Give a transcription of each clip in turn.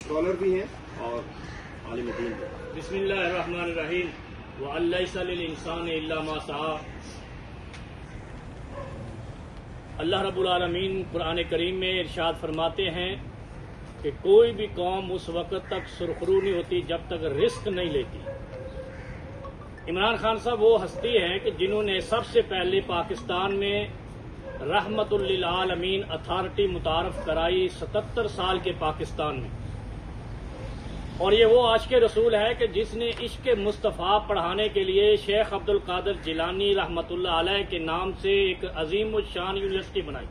Scholar بھی ہیں اور عالم دین بھی۔ بسم اللہ الرحمن الرحیم وَأَلَّيْسَ لِلْإِنسَانِ إِلَّا مَا سَعَىٰ۔ اللہ رب العالمین قرآن کریم میں ارشاد فرماتے ہیں کہ کوئی بھی قوم اس وقت تک سرخرو نہیں ہوتی جب تک رزق نہیں لیتی۔ عمران خان صاحب وہ ہستی ہیں کہ جنہوں نے سب سے پہلے پاکستان میں رحمت للعالمین اتھارٹی متعارف کرائی 77 سال کے پاکستان میں، اور یہ وہ عاشق رسول ہے کہ جس نے عشق مصطفیٰ پڑھانے کے لیے شیخ عبد القادر جیلانی رحمۃ اللہ علیہ کے نام سے ایک عظیم الشان یونیورسٹی بنائی۔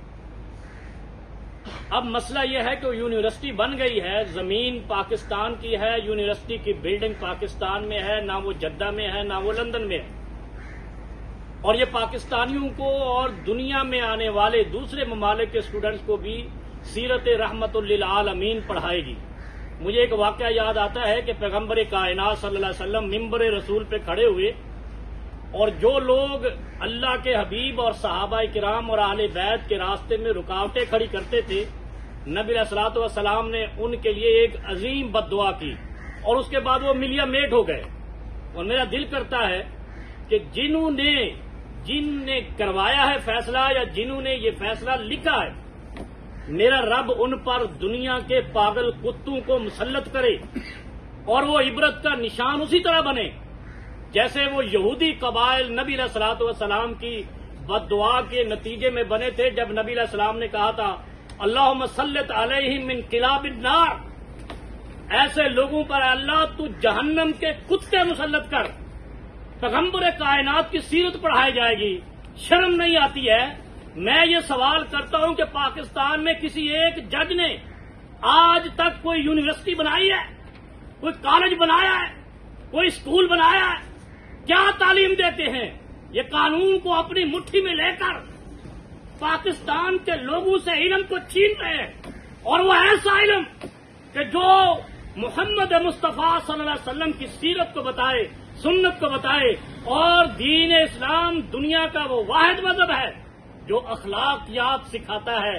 اب مسئلہ یہ ہے کہ یونیورسٹی بن گئی ہے، زمین پاکستان کی ہے، یونیورسٹی کی بلڈنگ پاکستان میں ہے، نہ وہ جدہ میں ہے نہ وہ لندن میں ہے، اور یہ پاکستانیوں کو اور دنیا میں آنے والے دوسرے ممالک کے اسٹوڈنٹس کو بھی سیرت رحمت للعالمین پڑھائے گی۔ مجھے ایک واقعہ یاد آتا ہے کہ پیغمبر کائنات صلی اللہ علیہ وسلم ممبر رسول پہ کھڑے ہوئے، اور جو لوگ اللہ کے حبیب اور صحابہ کرام اور اہل بیت کے راستے میں رکاوٹیں کھڑی کرتے تھے، نبی علیہ الصلوۃ والسلام نے ان کے لیے ایک عظیم بد دعا کی، اور اس کے بعد وہ ملیا میٹ ہو گئے۔ اور میرا دل کرتا ہے کہ جن نے کروایا ہے فیصلہ یا جنہوں نے یہ فیصلہ لکھا ہے، میرا رب ان پر دنیا کے پاگل کتوں کو مسلط کرے اور وہ عبرت کا نشان اسی طرح بنے جیسے وہ یہودی قبائل نبی علیہ الصلوۃ والسلام کی بد دعا کے نتیجے میں بنے تھے، جب نبی علیہ السلام نے کہا تھا اللہم سلط علیہم من کلاب النار، ایسے لوگوں پر اللہ تو جہنم کے کتے مسلط کر۔ پیغمبر کائنات کی سیرت پڑھائی جائے گی، شرم نہیں آتی ہے؟ میں یہ سوال کرتا ہوں کہ پاکستان میں کسی ایک جج نے آج تک کوئی یونیورسٹی بنائی ہے، کوئی کالج بنایا ہے، کوئی اسکول بنایا ہے؟ کیا تعلیم دیتے ہیں؟ یہ قانون کو اپنی مٹھی میں لے کر پاکستان کے لوگوں سے علم کو چھین رہے ہیں، اور وہ ایسا علم کہ جو محمد مصطفیٰ صلی اللہ علیہ وسلم کی سیرت کو بتائے، سنت کو بتائے، اور دین اسلام دنیا کا وہ واحد مذہب ہے جو اخلاقیات سکھاتا ہے،